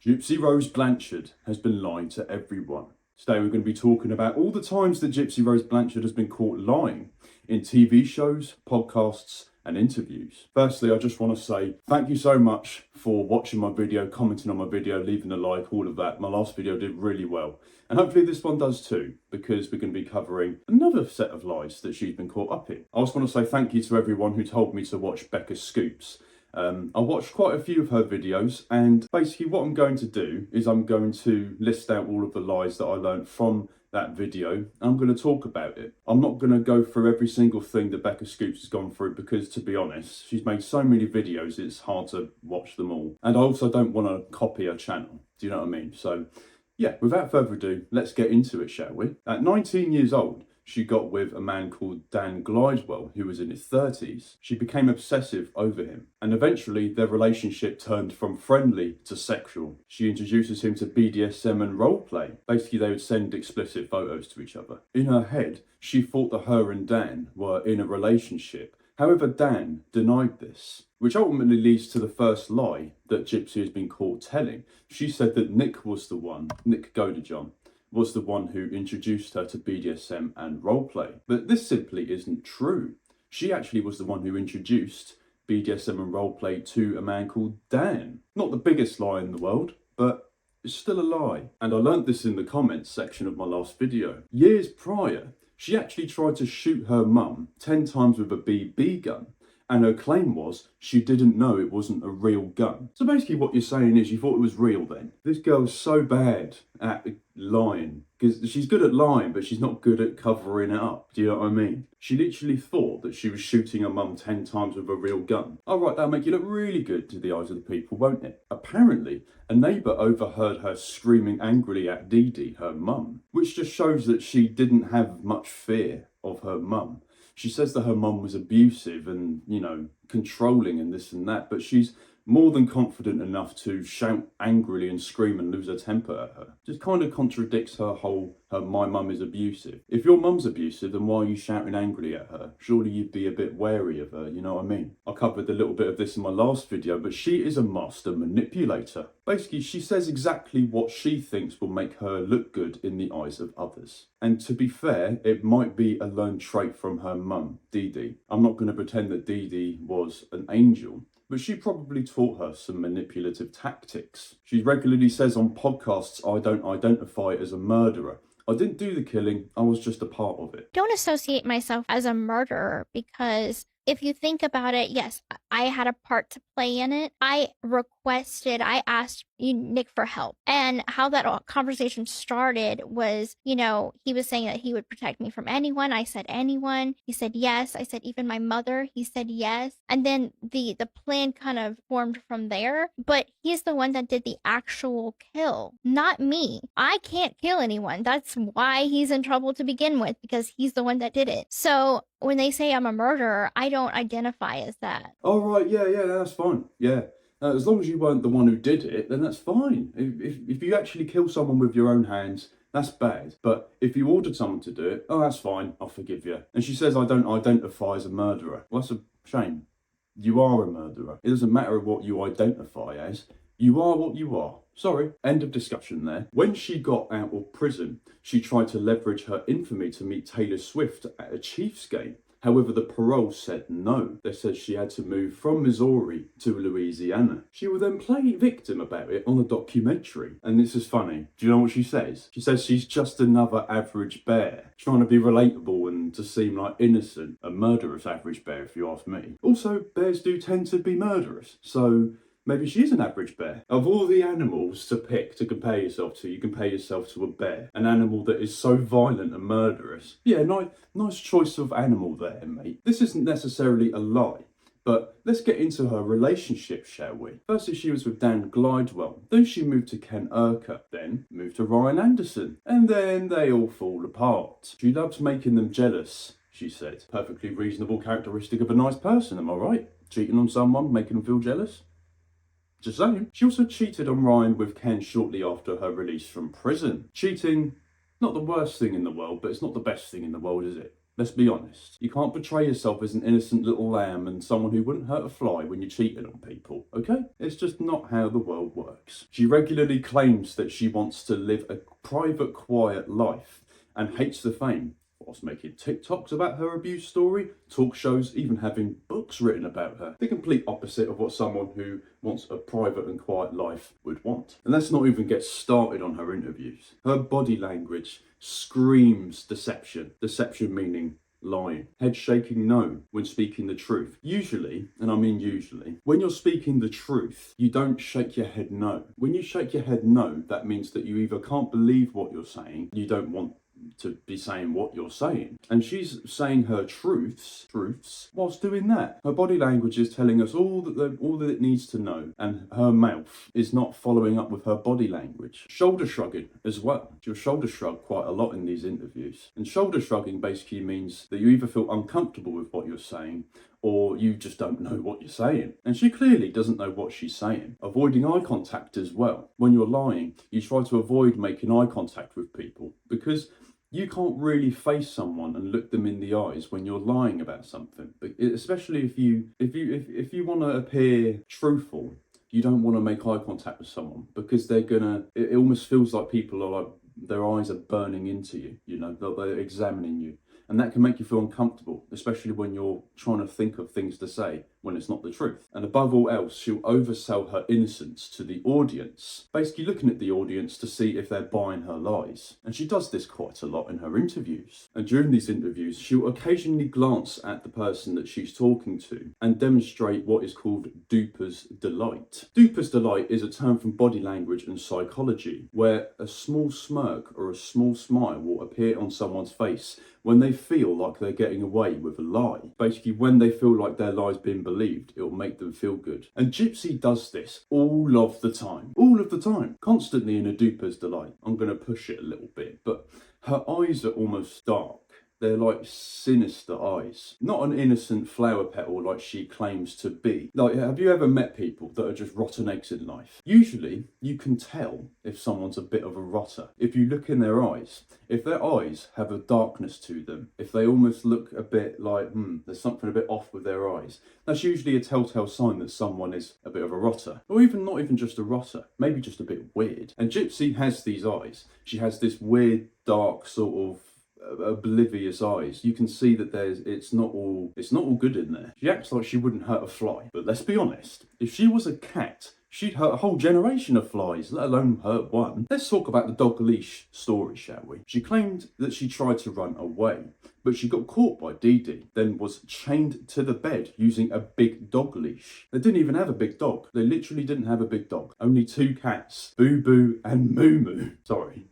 Gypsy Rose Blanchard has been lying to everyone. Today we're going to be talking about all the times that Gypsy Rose Blanchard has been caught lying in TV shows, podcasts and interviews. Firstly, I just want to say thank you so much for watching my video, commenting on my video, leaving a like, all of that. My last video did really well. And hopefully this one does too, because we're going to be covering another set of lies that she's been caught up in. I also want to say thank you to everyone who told me to watch Becca Scoops. I watched quite a few of her videos, and basically what I'm going to do is I'm going to list out all of the lies that I learned from that video, and I'm going to talk about it. I'm not going to go through every single thing that Becca Scoops has gone through because, to be honest, she's made so many videos it's hard to watch them all. And I also don't want to copy her channel, do you know what I mean? So yeah, without further ado, let's get into it, shall we? At 19 years old, she got with a man called Dan Glidewell, who was in his 30s. She became obsessive over him, and eventually their relationship turned from friendly to sexual. She introduces him to BDSM and roleplay. Basically, they would send explicit photos to each other. In her head, she thought that her and Dan were in a relationship. However, Dan denied this, which ultimately leads to the first lie that Gypsy has been caught telling. She said that Nick Godejohn, was the one who introduced her to BDSM and roleplay. But this simply isn't true. She actually was the one who introduced BDSM and roleplay to a man called Dan. Not the biggest lie in the world, but it's still a lie. And I learnt this in the comments section of my last video. Years prior, she actually tried to shoot her mum 10 times with a BB gun. And her claim was she didn't know it wasn't a real gun. So basically what you're saying is you thought it was real then. This girl's so bad at lying, because she's good at lying, but she's not good at covering it up. Do you know what I mean? She literally thought that she was shooting her mum 10 times with a real gun. Oh right, that'll make you look really good to the eyes of the people, won't it? Apparently, a neighbour overheard her screaming angrily at Dee Dee, her mum, which just shows that she didn't have much fear of her mum. She says that her mum was abusive and, you know, controlling and this and that, but she's more than confident enough to shout angrily and scream and lose her temper at her. Just kind of contradicts her whole, my mum is abusive. If your mum's abusive, then why are you shouting angrily at her? Surely you'd be a bit wary of her, you know what I mean? I covered a little bit of this in my last video, but she is a master manipulator. Basically, she says exactly what she thinks will make her look good in the eyes of others. And to be fair, it might be a learned trait from her mum, Dee Dee. I'm not going to pretend that Dee Dee was an angel, but she probably taught her some manipulative tactics. She regularly says on podcasts, I don't identify as a murderer. I didn't do the killing, I was just a part of it. Don't associate myself as a murderer, because if you think about it, yes, I had a part to play in it. I asked Nick for help. And how that conversation started was, you know, he was saying that he would protect me from anyone. I said anyone. He said yes. I said even my mother. He said yes. And then the plan kind of formed from there. But he's the one that did the actual kill, not me. I can't kill anyone. That's why he's in trouble to begin with, because he's the one that did it. So when they say I'm a murderer, I don't identify as that. Oh, right, yeah, that's fine, yeah. As long as you weren't the one who did it, then that's fine. If you actually kill someone with your own hands, that's bad. But if you ordered someone to do it, oh, that's fine, I'll forgive you. And she says, I don't identify as a murderer. Well, that's a shame. You are a murderer. It doesn't matter what you identify as. You are what you are. Sorry, end of discussion there. When she got out of prison, she tried to leverage her infamy to meet Taylor Swift at a Chiefs game. However, the parole said no. They said she had to move from Missouri to Louisiana. She will then play victim about it on a documentary. And this is funny. Do you know what she says? She says she's just another average bear, trying to be relatable and to seem like innocent. A murderous average bear, if you ask me. Also, bears do tend to be murderous. So maybe she is an average bear. Of all the animals to pick to compare yourself to, you compare yourself to a bear. An animal that is so violent and murderous. Yeah, nice choice of animal there, mate. This isn't necessarily a lie, but let's get into her relationship, shall we? Firstly, she was with Dan Glidewell. Then she moved to Ken Urquhart. Then moved to Ryan Anderson. And then they all fall apart. She loves making them jealous, she said. Perfectly reasonable characteristic of a nice person, am I right? Cheating on someone, making them feel jealous? Just saying. She also cheated on Ryan with Ken shortly after her release from prison. Cheating, not the worst thing in the world, but it's not the best thing in the world, is it? Let's be honest. You can't portray yourself as an innocent little lamb and someone who wouldn't hurt a fly when you're cheating on people, okay? It's just not how the world works. She regularly claims that she wants to live a private, quiet life and hates the fame, whilst making TikToks about her abuse story, talk shows, even having books written about her. The complete opposite of what someone who wants a private and quiet life would want. And let's not even get started on her interviews. Her body language screams deception. Deception meaning lying. Head shaking no when speaking the truth. Usually, and I mean usually, when you're speaking the truth, you don't shake your head no. When you shake your head no, that means that you either can't believe what you're saying, you don't want to be saying what you're saying. And she's saying her truths whilst doing that. Her body language is telling us all that it needs to know, and her mouth is not following up with her body language. Shoulder shrugging as well. She'll shoulder shrug quite a lot in these interviews. And shoulder shrugging basically means that you either feel uncomfortable with what you're saying or you just don't know what you're saying. And she clearly doesn't know what she's saying. Avoiding eye contact as well. When you're lying, you try to avoid making eye contact with people because you can't really face someone and look them in the eyes when you're lying about something. But especially if you want to appear truthful, you don't want to make eye contact with someone because it almost feels like people are like, their eyes are burning into you, they're examining you. And that can make you feel uncomfortable, especially when you're trying to think of things to say when it's not the truth. And above all else, she'll oversell her innocence to the audience, basically looking at the audience to see if they're buying her lies. And she does this quite a lot in her interviews. And during these interviews, she'll occasionally glance at the person that she's talking to and demonstrate what is called duper's delight. Duper's delight is a term from body language and psychology, where a small smirk or a small smile will appear on someone's face when they feel like they're getting away with a lie. Basically, when they feel like their lie's been believed, it'll make them feel good. And Gypsy does this all of the time, constantly in a duper's delight. I'm going to push it a little bit, but her eyes are almost dark. They're like sinister eyes. Not an innocent flower petal like she claims to be. Like, have you ever met people that are just rotten eggs in life? Usually, you can tell if someone's a bit of a rotter. If you look in their eyes, if their eyes have a darkness to them, if they almost look a bit like, there's something a bit off with their eyes, that's usually a telltale sign that someone is a bit of a rotter. Or even not even just a rotter, maybe just a bit weird. And Gypsy has these eyes. She has this weird, dark sort of oblivious eyes. You can see that it's not all good in there. She acts like she wouldn't hurt a fly, but let's be honest, if she was a cat, she'd hurt a whole generation of flies, let alone hurt one. Let's talk about the dog leash story, shall we? She claimed that she tried to run away, but she got caught by Dee Dee, then was chained to the bed using a big dog leash. They didn't even have a big dog. They literally didn't have a big dog. Only two cats, Boo Boo and Moo Moo. Sorry.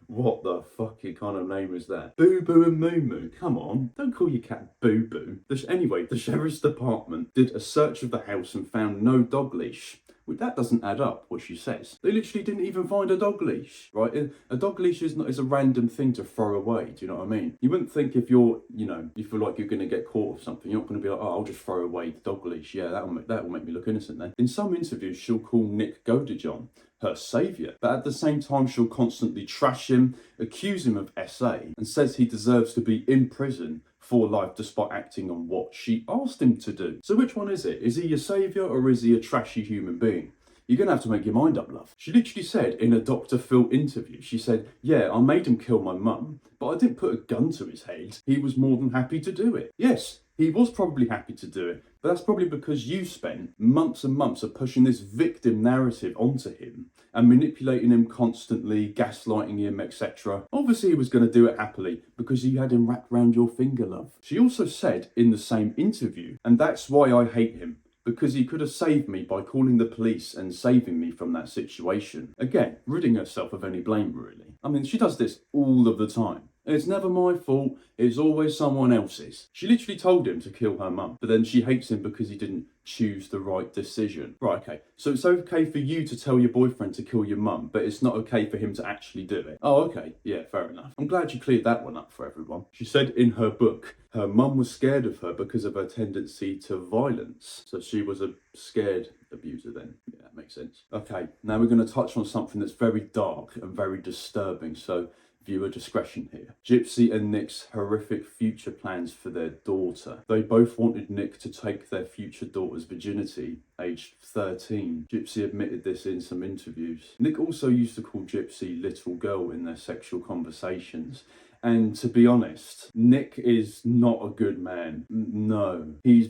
What the fucking kind of name is that? Boo Boo and Moo Moo. Come on, don't call your cat Boo Boo. Anyway, the sheriff's department did a search of the house and found no dog leash. Well, that doesn't add up, what she says. They literally didn't even find a dog leash, right? A dog leash is a random thing to throw away, do you know what I mean? You wouldn't think if you feel like you're going to get caught with something, you're not going to be like, oh, I'll just throw away the dog leash. Yeah, that'll make me look innocent then. In some interviews, she'll call Nick Godejohn her saviour, but at the same time she'll constantly trash him, accuse him of SA, and says he deserves to be in prison for life despite acting on what she asked him to do. So which one is it? Is he your saviour or is he a trashy human being? You're going to have to make your mind up, love. She literally said in a Dr. Phil interview, she said, yeah, I made him kill my mum, but I didn't put a gun to his head. He was more than happy to do it. Yes, he was probably happy to do it, but that's probably because you spent months and months of pushing this victim narrative onto him and manipulating him constantly, gaslighting him, etc. Obviously he was going to do it happily because you had him wrapped round your finger, love. She also said in the same interview, and that's why I hate him, because he could have saved me by calling the police and saving me from that situation. Again, ridding herself of any blame, really. I mean, she does this all of the time. It's never my fault, it's always someone else's. She literally told him to kill her mum, but then she hates him because he didn't choose the right decision. Right, okay. So it's okay for you to tell your boyfriend to kill your mum, but it's not okay for him to actually do it. Oh, okay. Yeah, fair enough. I'm glad you cleared that one up for everyone. She said in her book, her mum was scared of her because of her tendency to violence. So she was a scared abuser then. Yeah, that makes sense. Okay, now we're going to touch on something that's very dark and very disturbing. So Viewer discretion here. Gypsy and Nick's horrific future plans for their daughter. They both wanted Nick to take their future daughter's virginity, aged 13. Gypsy admitted this in some interviews. Nick also used to call Gypsy little girl in their sexual conversations. And to be honest, Nick is not a good man. No. He's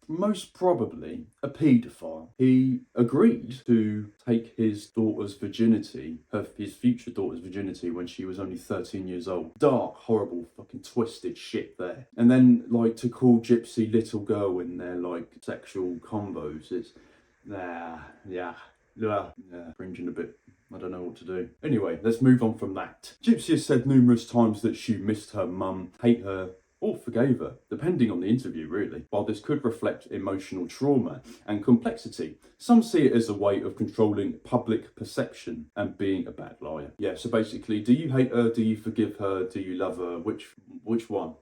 most probably a paedophile. He agreed to take his daughter's virginity, his future daughter's virginity, when she was only 13 years old. Dark, horrible, fucking twisted shit there. And then, like, to call Gypsy little girl in their, like, sexual combos, it's, cringing a bit. I don't know what to do. Anyway, let's move on from that. Gypsy has said numerous times that she missed her mum, hate her, or forgave her, depending on the interview really. While this could reflect emotional trauma and complexity, some see it as a way of controlling public perception and being a bad liar. Yeah, so basically, do you hate her? Do you forgive her? Do you love her? Which one?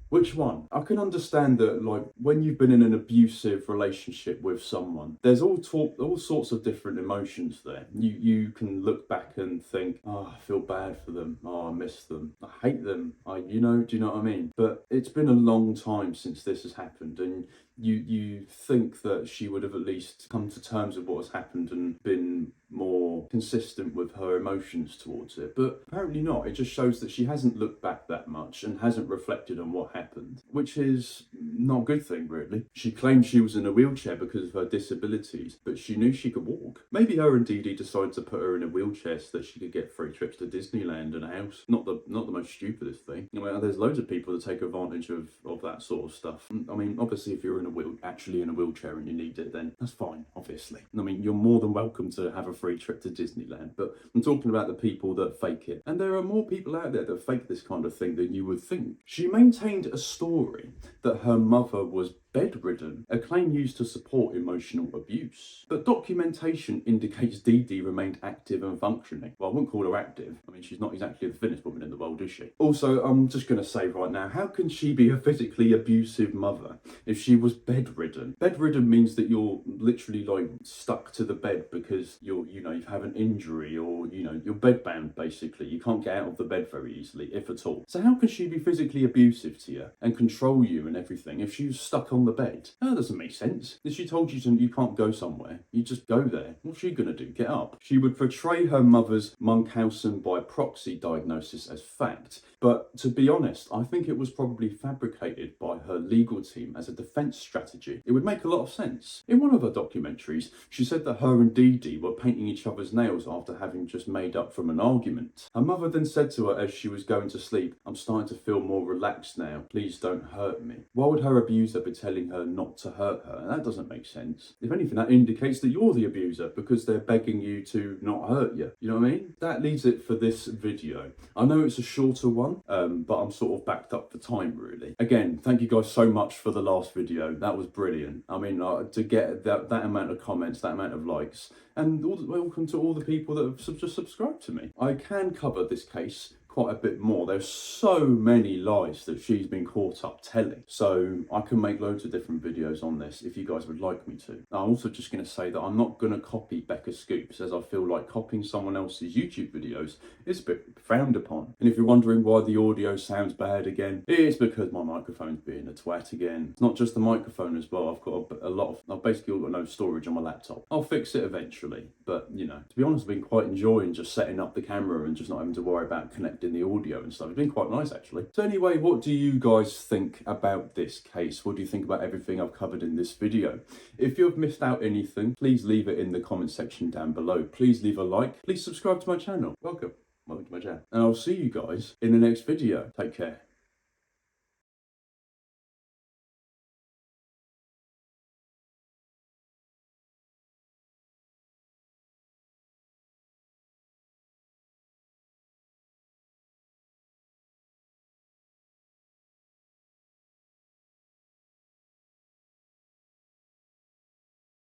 Which one? I can understand that, like, when you've been in an abusive relationship with someone, there's all sorts of different emotions there. You can look back and think, oh, I feel bad for them. Oh, I miss them. I hate them. Do you know what I mean? But it's been a long time since this has happened, and you think that she would have at least come to terms with what has happened and been more consistent with her emotions towards it, but apparently not. It just shows that she hasn't looked back that much and hasn't reflected on what happened, which is not a good thing really. She claimed she was in a wheelchair because of her disabilities, but she knew she could walk. Maybe her and Dee Dee decided to put her in a wheelchair so that she could get free trips to Disneyland and a house. Not the most stupidest thing. I mean, there's loads of people that take advantage of that sort of stuff. I mean, obviously if you're actually in a wheelchair and you need it, then that's fine, obviously. I mean, you're more than welcome to have a free trip to Disneyland, but I'm talking about the people that fake it. And there are more people out there that fake this kind of thing than you would think. She maintained a story that her mother was bedridden, a claim used to support emotional abuse. But documentation indicates Dee Dee remained active and functioning. Well, I wouldn't call her active. I mean, she's not exactly the fittest woman in the world, is she? Also, I'm just going to say right now, how can she be a physically abusive mother if she was bedridden? Bedridden means that you're literally like stuck to the bed because you have an injury, or you're bedbound basically. You can't get out of the bed very easily, if at all. So how can she be physically abusive to you and control you and everything if she's stuck on the bed? That doesn't make sense. If she told you can't go somewhere, you just go there. What's she gonna do? Get up? She would portray her mother's Munchausen by proxy diagnosis as fact, but to be honest, I think it was probably fabricated by her legal team as a defense strategy. It would make a lot of sense. In one of her documentaries, she said that her and Dee Dee were painting each other's nails after having just made up from an argument. Her mother then said to her as she was going to sleep, "I'm starting to feel more relaxed now. Please don't hurt me." Why would her abuser be telling her not to hurt her? That doesn't make sense. If anything, that indicates that you're the abuser because they're begging you to not hurt you. You know what I mean? That leaves it for this video. I know it's a shorter one, but I'm sort of backed up for time really. Again, thank you guys so much for the last video. That was brilliant. I mean, to get that amount of comments, that amount of likes, and welcome to all the people that have just subscribed to me. I can cover this case quite a bit more. There's so many lies that she's been caught up telling, so I can make loads of different videos on this if you guys would like me to. I'm also just going to say that I'm not going to copy Becca Scoops, as I feel like copying someone else's YouTube videos is a bit frowned upon. And if you're wondering why the audio sounds bad again, it's because my microphone's being a twat again. It's not just the microphone as well. I've got I've basically got no storage on my laptop. I'll fix it eventually, but to be honest, I've been quite enjoying just setting up the camera and just not having to worry about connecting the audio and stuff. It's been quite nice actually. So anyway, what do you guys think about this case? What do you think about everything I've covered in this video? If you've missed out anything, please leave it in the comment section down below. Please leave a like. Please subscribe to my channel. Welcome to my channel. And I'll see you guys in the next video. Take care.